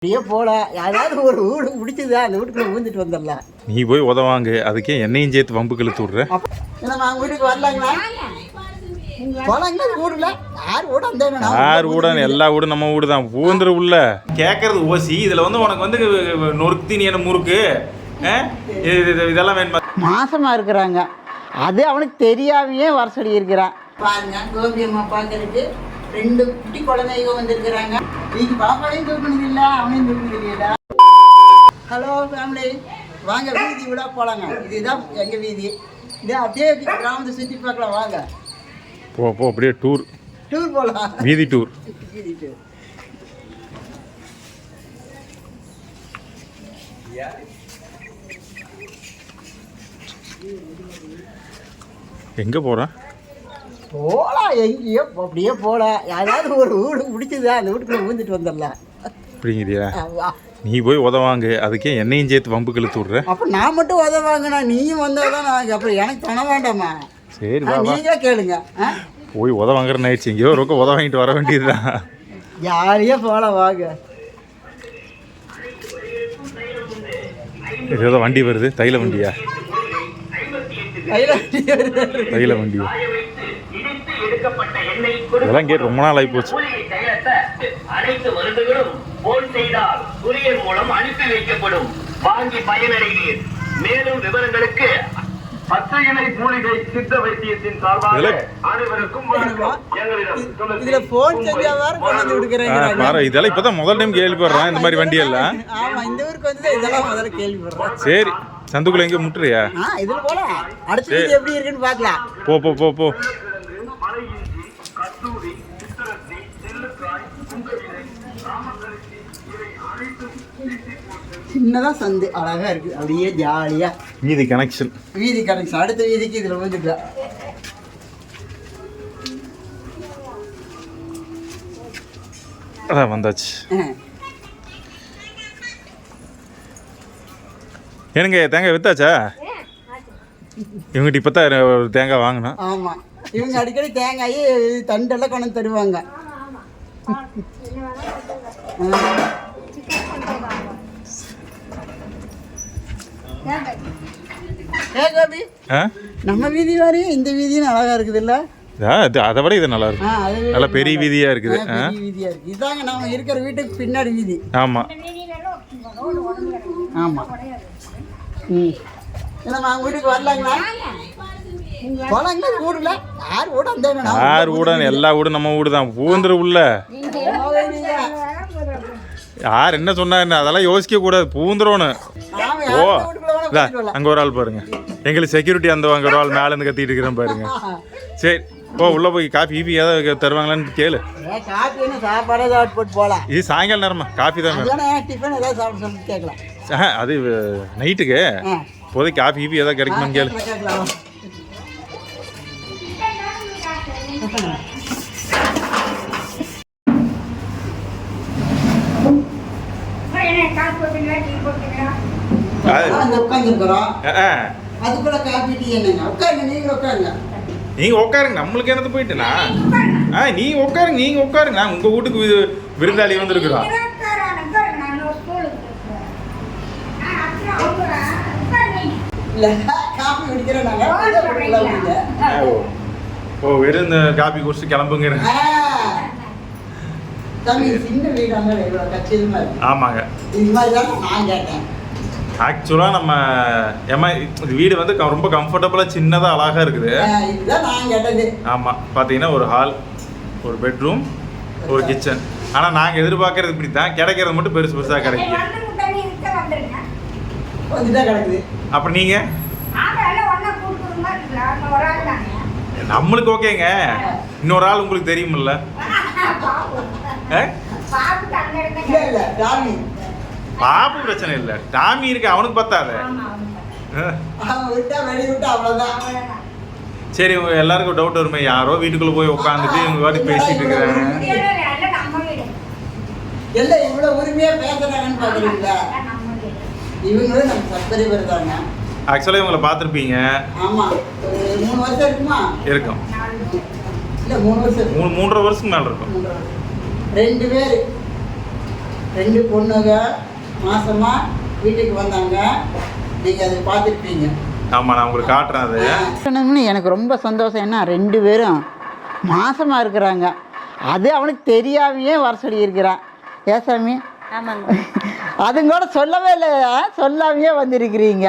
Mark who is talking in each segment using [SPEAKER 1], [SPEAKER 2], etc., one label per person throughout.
[SPEAKER 1] அப்படியே போல யாராவது ஒரு வீடு பிடிச்சதா அந்த வீட்டுக்குள்ள ஊந்துட்டு வந்துடலாம்.
[SPEAKER 2] நீ போய் உதவாங்க, அதுக்கே என்னையும் சேர்த்து வம்புக்கு இழுத்து விட்ற.
[SPEAKER 1] நம்ம அவங்க வீட்டுக்கு வரலாங்களா? போலாங்களா? வீடுல யார் வீடு அந்த
[SPEAKER 2] யார் வீடு? எல்லா வீடும் நம்ம வீடு தான். பூந்துரு உள்ள கேட்கறது ஓசி. இதுல வந்து உனக்கு வந்து நொறுக்கு நீ என்ன முறுக்கு இதெல்லாம் வேணுமா?
[SPEAKER 1] மாசமா இருக்கிறாங்க, அது அவனுக்கு தெரியாமையே வர சொல்லி இருக்கிறான். பாருங்க, கோபி அம்மா பார்க்கறதுக்கு 2 குட்டி குழந்தைங்க வந்திருக்கிறாங்க. நீங்க பாப்பாவையும் தூக்கணுது இல்லை, அவனையும் தூக்கணுது இல்லையா? ஹலோ ஃபேமிலி, வாங்க வீதி விழா போலாங்க. இதுதான் எங்க வீதி. இதே அப்படியே கிராமத்தை சுற்றி பார்க்கலாம். வாங்க
[SPEAKER 2] போ போ, அப்படியே டூர்
[SPEAKER 1] போகலாம்.
[SPEAKER 2] வீதி டூர். எங்க போறேன்?
[SPEAKER 1] போகலாம், எங்கேயோ அப்படியே போகலாம். யாராவது ஒரு வீடு பிடிச்சதா அந்த வீட்டுக்குள்ள ஊந்துட்டு வந்துடலாம்.
[SPEAKER 2] அப்படிங்கிறியா? நீ போய் உதவாங்க, அதுக்கே என்னையும் சேர்த்து வம்புக்கு இழுத்து விட்ற.
[SPEAKER 1] அப்போ நான் மட்டும் உதவாங்கண்ணா, நீயும் வந்தாதான் நான். அப்புறம் எனக்கு தன வேண்டாமா?
[SPEAKER 2] சரி,
[SPEAKER 1] நீங்களே கேளுங்க.
[SPEAKER 2] போய் உதவாங்கிறன்னு ஆயிடுச்சு. எங்கேயோ ரொக்க உத வாங்கிட்டு வர வேண்டியதுதான்.
[SPEAKER 1] ஜாலியாக போகலாம், வாங்க.
[SPEAKER 2] ஏதோ வண்டி வருது. தைல வண்டியா? தைல வண்டி. இதெல்லாம் கேட்டு ரொம்ப நாள் ஆகி போச்சு.
[SPEAKER 3] அனைத்து மருந்துகளும் போன் செய்தால் குரியர் மூலம் அனுப்பி வைக்கப்படும். வாங்கி பயனடைவீர். மேலும் விவரங்களுக்கு 10 இலை மூலிகை சித்த வைத்தியத்தின் சார்பாக அனைவருக்கும்
[SPEAKER 1] இதுல போன் செஞ்சா வேற கொண்டு விடுறேன்.
[SPEAKER 2] இதெல்லாம் இப்பதான் முதல் டைம் கேள்விப்படுறேன் இந்த மாதிரி வண்டி எல்லாம்.
[SPEAKER 1] ஆமா, இந்த ஊருக்கு வந்து இதெல்லாம் முதல்ல கேள்விப்படுறேன்.
[SPEAKER 2] சரி, சந்துக்குள்ள எங்க முட்டுறியா?
[SPEAKER 1] இதுல போலாம். அடுத்து எப்படி இருக்குன்னு பாக்கலாம்.
[SPEAKER 2] போ போ போ போ.
[SPEAKER 1] சின்னதான் சந்து, அழகா இருக்கு. அப்படியே ஜாலியா
[SPEAKER 2] வீதி கனெக்ஷன்.
[SPEAKER 1] அடுத்த வீதிக்கு இதுல வந்துக்கலாம்.
[SPEAKER 2] அதான் வந்தாச்சு. எனக்கு தேங்காய் வித்தாச்சா? இவங்ககிட்ட இப்பதான் ஒரு தேங்காய் வாங்கினோம்.
[SPEAKER 1] ஆமா, இவங்க அடிக்கடி தேங்காய் தண்டெல்லாம் கொண்டு தருவாங்க. நம்ம வீதி மாதிரி இந்த வீதியும் அழகா இருக்குது இல்ல?
[SPEAKER 2] அதை விட இது நல்லா இருக்கு. நல்ல பெரிய வீதியா இருக்குது.
[SPEAKER 1] இதாங்க நாம இருக்கிற வீட்டுக்கு பின்னாடி வீதி.
[SPEAKER 2] ஆமா
[SPEAKER 1] ஆமா. நம்ம அவங்க வீட்டுக்கு வரலாங்களா? போலாங்களா? வீடுல யார் வீடு அந்த
[SPEAKER 2] யார் வீடு? எல்லா வீடும் நம்ம வீடு தான். பூந்துரு உள்ள யார் என்ன சொன்னாரு அதெல்லாம் யோசிக்க கூடாது. பூந்துருவோன்னு. ஓ, அங்க ஒரு ஆள் பாருங்க, எங்களுக்கு செக்யூரிட்டி அந்த அங்க ஒரு ஆள் மேல இருந்து கத்திட்டு இருக்கிறேன் பாருங்க. சரி, ஓ உள்ள போய் காஃபி கீபி ஏதாவது தருவாங்களான்னு கேளு.
[SPEAKER 1] சாப்பாடு ஏதாவது போட்டு போகலாம்.
[SPEAKER 2] இது சாயங்காலம் நேரமா காஃபி தான்
[SPEAKER 1] டிஃபன் ஏதாவது சாப்பிட சொல்லி கேட்கலாம்.
[SPEAKER 2] அது நைட்டுக்கு இப்போதைக்கு காஃபி கீபி ஏதாவது கிடைக்குமான்னு கேளு. நீங்க உட்காருங்க, நம்மளுக்கு என்னது போயிட்டுனா? நீங்க உட்காருங்க. நான் உங்க வீட்டுக்கு விருந்தாளி வந்திருக்கிறோம். ஓ, வெறும் இந்த காபி குடிச்சு கிளம்புங்க. ஆமாங்க, ஆக்சுவலாக நம்ம வீடு வந்து ரொம்ப கம்ஃபர்டபுளாக சின்னதாக அழகாக இருக்குது. ஆமாம், பார்த்தீங்கன்னா ஒரு ஹால், ஒரு பெட்ரூம், ஒரு கிச்சன். ஆனால் நாங்கள் எதிர்பார்க்கறது இப்படி தான். கிடைக்கிறது மட்டும் பெருசு பெருசாக கிடைக்கும். அப்புறம் நீங்கள் நம்மளுக்கு ஓகேங்க, இன்னொரு ஆள் உங்களுக்கு தெரியுமில்ல? பாப்பு பிரச்சனை இல்லை, டாமி இருக்கு, அவனுக்கு பத்தாத. சரி, எல்லாருக்கும் டவுட் வருமே, யாரோ வீட்டுக்குள்ள போய் உட்காந்துட்டு இவங்க வாட்டி பேசிட்டு இருக்கிறாங்க. ஆக்சுவலாக இவங்களை பார்த்துருப்பீங்க. இருக்கும்.
[SPEAKER 1] 3.5
[SPEAKER 2] வருஷத்துக்கு மேலே இருக்கும்.
[SPEAKER 1] 2 பேர் 2 பொண்ணுங்க மாசமா வீட்டுக்கு வந்தாங்க. நீங்கள் அதை பார்த்துருப்பீங்க.
[SPEAKER 2] ஆமாம், நான் உங்களுக்கு காட்டுறேன் அது.
[SPEAKER 1] சொன்னோம்னு எனக்கு ரொம்ப சந்தோஷம். என்ன 2 பேரும் மாசமாக இருக்கிறாங்க. அது அவனுக்கு தெரியாமையே வர சொல்லியிருக்கிறான். ஏசாமி
[SPEAKER 4] ஆமாங்க.
[SPEAKER 1] அதுங்க கூட சொல்லவே இல்லை, சொல்லாமையே வந்திருக்கிறீங்க.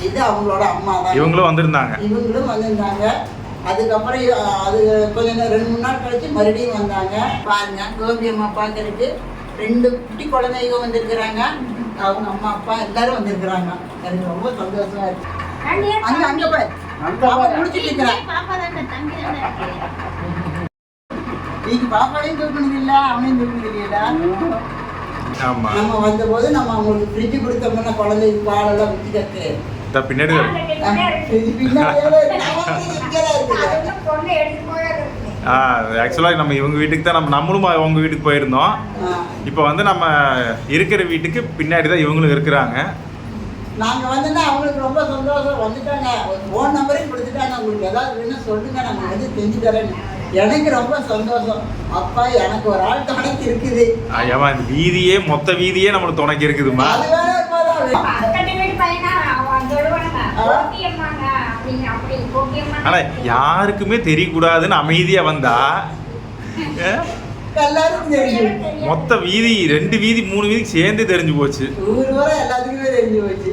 [SPEAKER 1] இது அவங்களோட அம்மா தான்.
[SPEAKER 2] இவங்களும் வந்திருந்தாங்க.
[SPEAKER 1] அதுக்கப்புறம் அது கொஞ்சம் 2-3 நாள் கழிச்சு மறுபடியும் வந்தாங்க. பாருங்க, கோபி அம்மா பார்க்கறதுக்கு 2 குட்டி குழந்தைங்க வந்திருக்கிறாங்க. அவங்க அம்மா அப்பா எல்லாரும் வந்திருக்கிறாங்க. எனக்கு ரொம்ப சந்தோஷமா இருக்கு. அங்க போய் முடிச்சுட்டு இருக்கிறேன். நீங்க பாப்பாவையும் தூக்கணும் இல்ல, அவனையும் தூக்கணும் இல்லையா? நம்ம வந்தபோது நம்ம அவங்களுக்கு ஃப்ரிட்ஜ் கொடுத்தோம்னா குழந்தைக்கு பாலெல்லாம் வச்சுக்கட்டு
[SPEAKER 2] பின்னாடி ஆக்சுவலாக நம்ம இவங்க வீட்டுக்கு தான் நம்மளும் அவங்க வீட்டுக்கு போயிருந்தோம். இப்போ வந்து நம்ம இருக்கிற வீட்டுக்கு பின்னாடி தான் இவங்களும் இருக்கிறாங்க.
[SPEAKER 1] நாங்கள் வந்தோன்னா அவங்களுக்கு ரொம்ப சந்தோஷம். வந்துட்டாங்க, ஃபோன் நம்பரையும் கொடுத்துட்டாங்க. உங்களுக்கு ஏதாவது வேணும் சொல்லுங்க, நாங்கள் வந்து செஞ்சு தரேன்னு. எனக்கு ரொம்ப சந்தோஷம். அப்பா, எனக்கு ஒரு ஆள் துணைக்கு இருக்குது.
[SPEAKER 2] ஐயாமா, இந்த வீதியே மொத்த வீதியே நம்மளுக்கு துணைக்கு இருக்குதுமா.
[SPEAKER 1] அது வேற
[SPEAKER 2] ஆனா யாருக்குமே தெரியக்கூடாதுன்னு அமைதியா வந்தா
[SPEAKER 1] எல்லாருக்கும் தெரியும்.
[SPEAKER 2] மொத்த வீதி 2 வீதி 3 வீதிக்கு சேர்ந்து தெரிஞ்சு போச்சு.
[SPEAKER 1] எல்லாத்துக்குமே தெரிஞ்சு போச்சு.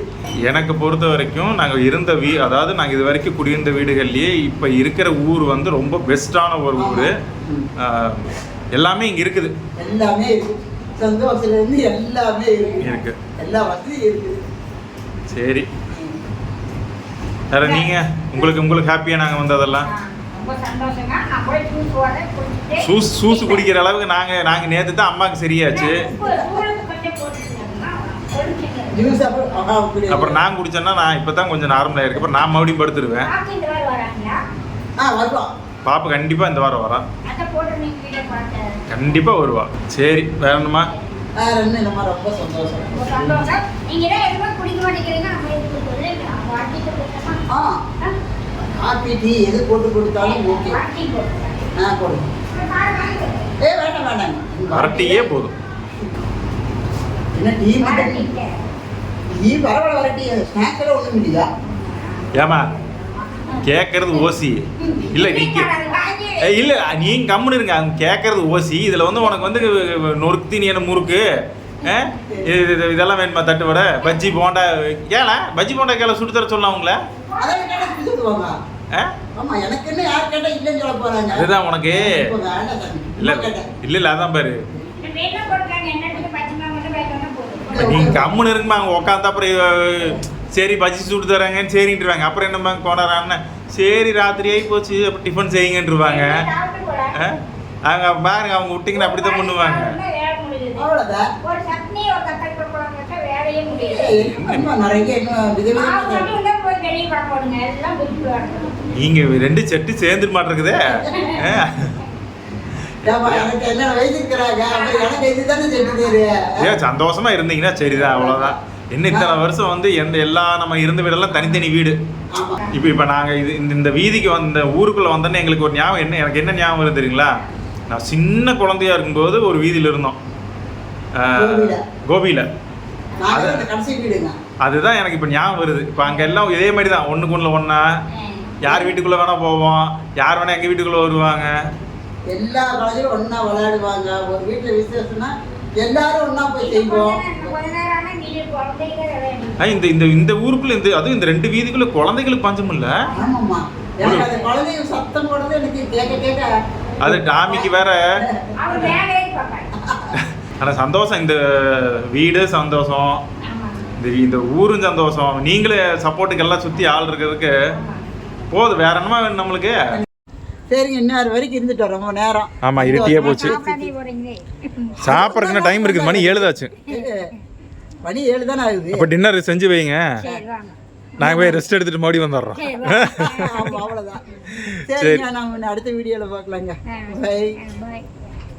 [SPEAKER 2] எனக்கு பொறுத்த வரைக்கும் நாங்கள் இருந்த அதாவது நாங்கள் இது வரைக்கும் குடியிருந்த வீடுகள்லேயே இப்போ இருக்கிற ஊர் வந்து ரொம்ப பெஸ்ட்டான ஒரு ஊர். எல்லாமே இங்கே இருக்குது.
[SPEAKER 1] எல்லாமே இருக்கு. சந்தோஷத்துலேருந்து எல்லாமே இருக்கு. எல்லா வசதியும் இருக்குது.
[SPEAKER 2] சரி, வேற நீங்கள் உங்களுக்கு ஹாப்பியாக நாங்கள் வந்ததெல்லாம் ஜூஸ் குடிக்கிற அளவுக்கு நாங்கள் நேற்று தான் அம்மாவுக்கு சரியாச்சு. அப்புறம் நான் குடிச்சேன்னா நான் இப்போ தான் கொஞ்சம் நார்மலாக இருக்கு. அப்புறம் நான் மறுபடியும் படுத்துருவேன். பாப்பா கண்டிப்பாக இந்த வாரம் வரா, கண்டிப்பாக வருவா. சரி, வேற என்னம்மா?
[SPEAKER 1] ரொம்ப சந்தோஷம். காபி டீ எது போட்டு கொடுத்தாலும் ஓகே. போடுங்க. வேண்டாம் வேண்டாம்,
[SPEAKER 2] வரட்டியே போதும்.
[SPEAKER 1] என்ன டீ மட்டும்? டீ பரவாயில்ல, வரட்டி. ஸ்நாக்ஸ் எல்லாம் ஒன்றும் இல்லையா?
[SPEAKER 2] ஏமா கேட்கறது ஓசி இல்லை, இல்லை நீங்கள் கம்முன்னு இருங்க. அவங்க கேட்கறது ஓசி. இதில் வந்து உனக்கு வந்து நொறுக்கு தீனி என்ன முறுக்கு இதெல்லாம் வேணுமா? தட்டு வடை, பஜ்ஜி போண்டா கேள, பஜ்ஜி போண்டா கேள சுட்டு தர சொல்லலாம் உங்களை. அதுதான் உனக்கு இல்லை அதான் பாரு. நீங்க கம்முன்னு இருக்குமா? அவங்க உட்காந்து அப்புறம் சரி பஜ்ஜி சுட்டு தராங்கன்னு சரின்ட்டுருவாங்க. அப்புறம் என்னம்மா கொண்டாடுறான்னு, சரி ராத்திரி ஆகி போச்சு அப்புறம் டிஃபன் செய்யுங்கன்ட்டுருவாங்க. அவங்க பாருங்க, அவங்க விட்டிங்கன்னா அப்படி தான் பண்ணுவாங்க. நீங்க 2 செட்டு சேர்ந்து மாட்டிருக்குதே. சந்தோஷமா இருந்தீங்கன்னா சரிதான், அவ்வளவுதான். என்ன இத்தனை வருஷம் வந்து எல்லா நம்ம இருந்த வீடெல்லாம் தனித்தனி வீடு. இப்போ நாங்கள் இந்த வீதிக்கு வந்த ஊருக்குள்ளே வந்தோன்னே எங்களுக்கு ஒரு ஞாபகம் எனக்கு என்ன ஞாபகம் வருது தெரியுங்களா? நான் சின்ன குழந்தையா இருக்கும்போது ஒரு வீதியில் இருந்தோம், கோபியில். அதுதான் எனக்கு இப்போ ஞாபகம் வருது. இப்போ அங்கே எல்லாம் இதே மாதிரி தான், ஒன்றுக்குள்ள ஒன்றா யார் வீட்டுக்குள்ளே வேணால் போவோம், யார் வேணால் எங்கள் வீட்டுக்குள்ளே வருவாங்க.
[SPEAKER 1] எல்லா காலேஜிலும் ஒன்றா விளையாடுவாங்க. ஒரு வீட்டில் விசேஷம்னா எல்லாரும் ஒன்றா போய் செய்வோம்.
[SPEAKER 2] இந்த ஊருக்குள்ள அதுவும் இந்த 2 வீதிக்குள்ள குழந்தைகளுக்கு பஞ்சம் இல்ல.
[SPEAKER 1] சத்தம் போடுறது எனக்கு கேட்க கேட்க
[SPEAKER 2] அது டாமிக்கு வேற. ஆனா சந்தோஷம், இந்த வீடு சந்தோஷம், இந்த ஊரும் சந்தோஷம். நீங்களே சப்போர்ட்டுக்கு எல்லாம் சுத்தி ஆள் இருக்கிறதுக்கு போதும். வேற என்னமா வேணும் நம்மளுக்கு?
[SPEAKER 1] சரிங்க, இன்னொரு வரைக்கும் இருந்துட்டோம் ரொம்ப நேரம்.
[SPEAKER 2] ஆமா, இருட்டியே போச்சு. சாப்பிட்றதுக்கு டைம் இருக்குது, மணி 7 ஆச்சு.
[SPEAKER 1] மணி 7 தானே ஆகுது.
[SPEAKER 2] அப்போ டின்னர் செஞ்சு வைங்க, நாங்கள் போய் ரெஸ்ட் எடுத்துட்டு மறுபடியும் வந்துடுறோம்.
[SPEAKER 1] அவ்வளோதான். சரிங்க, நம்ம அடுத்த வீடியோவில் பார்க்கலாங்க. பை.